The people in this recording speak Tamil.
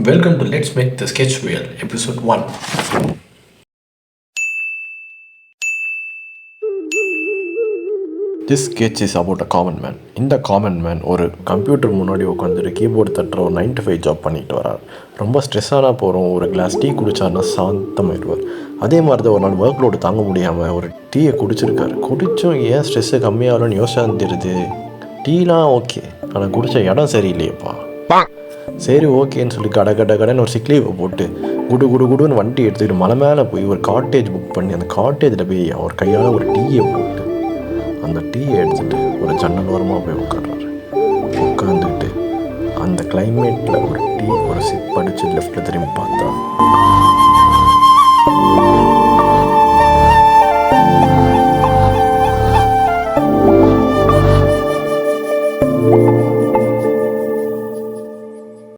Welcome to Let's Make the Sketch Real, Episode 1. This sketch is about a common man. இந்த காமன் மேன் ஒரு கம்ப்யூட்டர் முன்னாடி உட்காந்துட்டு கீபோர்டு தட்டுற ஒரு 9 to 5 ஜாப் பண்ணிட்டு வரார். ரொம்ப ஸ்ட்ரெஸ்ஸான போகிறோம். ஒரு கிளாஸ் டீ குடித்தாருன்னா சாந்தமாயிடுவார். அதே மாதிரி தான் ஒரு நாள் ஒர்க் லோடு தாங்க முடியாமல் ஒரு டீயை குடிச்சிருக்காரு. குடித்தும் ஏன் ஸ்ட்ரெஸ்ஸு கம்மியாகலன்னு யோசனை தெரியுது. டீலாம் ஓகே, ஆனால் குடித்த இடம் சரியில்லையப்பா. சரி ஓகேன்னு சொல்லி கடைன்னு ஒரு சிக் லீவை போட்டு குடுன்னு வண்டி எடுத்துக்கிட்டு மலை மேலே போய் ஒரு காட்டேஜ் புக் பண்ணி அந்த காட்டேஜில் போய் அவர் கையால் ஒரு டீயை போட்டு அந்த டீயை எடுத்துகிட்டு ஒரு ஜன்னல் ஓரமாக போய் உட்காடுறாரு. உட்காந்துக்கிட்டு அந்த கிளைமேட்டில் ஒரு டீ ஒரு சிப் அடித்து லெஃப்டில் திரும்பி பார்த்தா